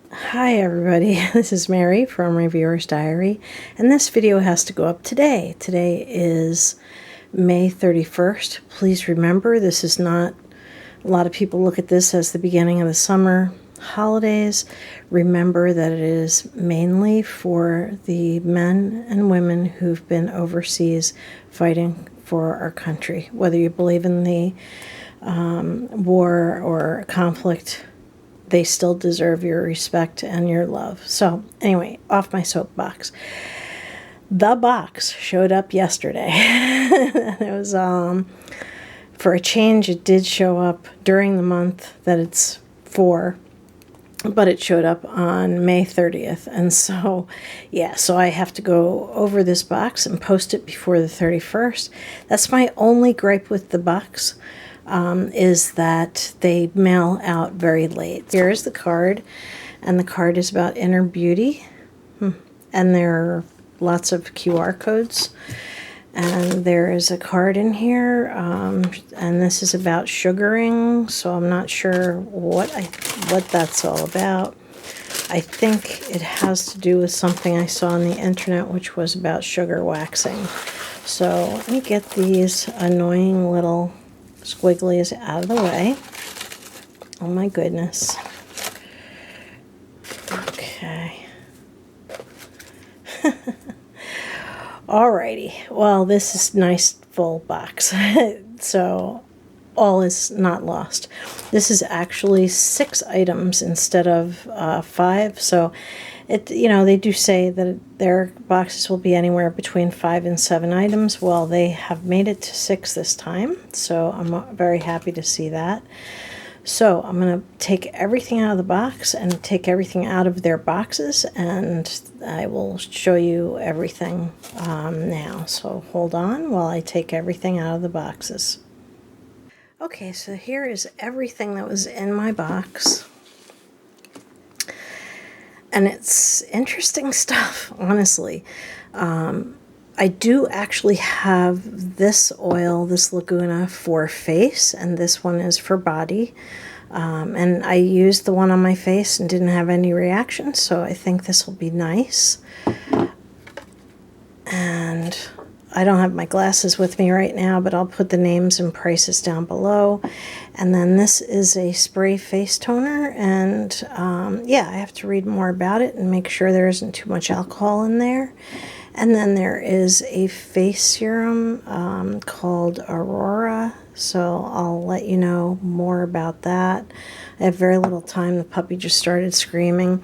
Hi everybody, this is Mary from Reviewer's Diary, and this video has to go up today. Today is May 31st. Please remember, this is not, a lot of people look at this as the beginning of the summer holidays. Remember that it is mainly for the men and women who've been overseas fighting for our country. Whether you believe in the war or conflict, they still deserve your respect and your love. So anyway, off my soapbox. The box showed up yesterday. It was, for a change, it did show up during the month that it's for, but it showed up on May 30th. And so, yeah, so I have to go over this box and post it before the 31st. That's my only gripe with the box. Is that they mail out very late. Here is the card, and the card is about inner beauty, and there are lots of QR codes, and there is a card in here, and this is about sugaring, so I'm not sure what that's all about. I think it has to do with something I saw on the internet, which was about sugar waxing. So let me get these annoying little squigglies out of the way. Oh my goodness. Okay. Alrighty. Well, this is a nice full box. So all is not lost. This is actually 6 items instead of 5. So they do say that their boxes will be anywhere between 5 and 7 items. Well, they have made it to 6 this time, so I'm very happy to see that. So I'm going to take everything out of the box and take everything out of their boxes, and I will show you everything now. So hold on while I take everything out of the boxes. Okay, so here is everything that was in my box. And it's interesting stuff, honestly. I do actually have this oil, this Laguna, for face, and this one is for body. And I used the one on my face and didn't have any reaction, so I think this will be nice. And I don't have my glasses with me right now, but I'll put the names and prices down below. And then this is a spray face toner, and yeah, I have to read more about it and make sure there isn't too much alcohol in there. And then there is a face serum called Aurora, so I'll let you know more about that. I have very little time. The puppy just started screaming.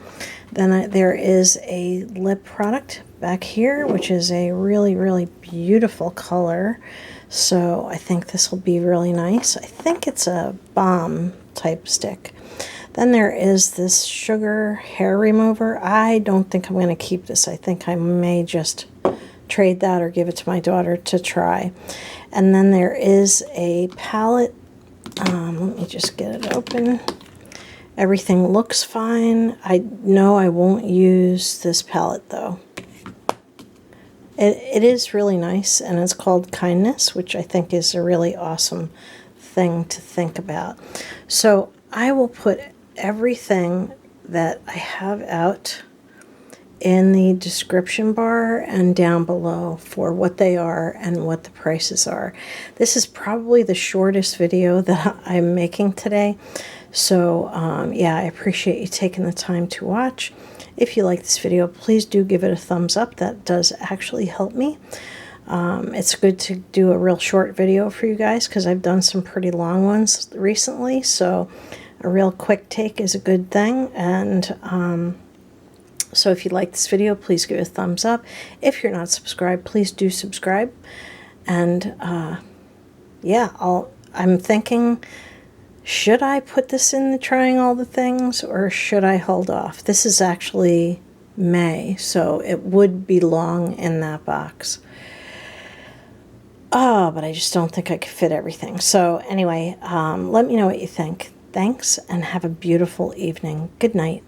Then there is a lip product back here, which is a really, really beautiful color. So I think this will be really nice. I think it's a balm type stick. Then there is this sugar hair remover. I don't think I'm going to keep this. I think I may just trade that or give it to my daughter to try. And then there is a palette. Let me just get it open. Everything looks fine. I know I won't use this palette though. It is really nice, and it's called Kindness, which I think is a really awesome thing to think about. So I will put everything that I have out in the description bar and down below for what they are and what the prices are. This is probably the shortest video that I'm making today. So yeah, I appreciate you taking the time to watch. If you like this video, please do give it a thumbs up. That does actually help me. It's good to do a real short video for you guys because I've done some pretty long ones recently. So a real quick take is a good thing. And so if you like this video, please give it a thumbs up. If you're not subscribed, please do subscribe. And yeah, I'm thinking, should I put this in the trying all the things, or should I hold off? This is actually May, so it would belong in that box. Oh, but I just don't think I could fit everything. So anyway, let me know what you think. Thanks, and have a beautiful evening. Good night.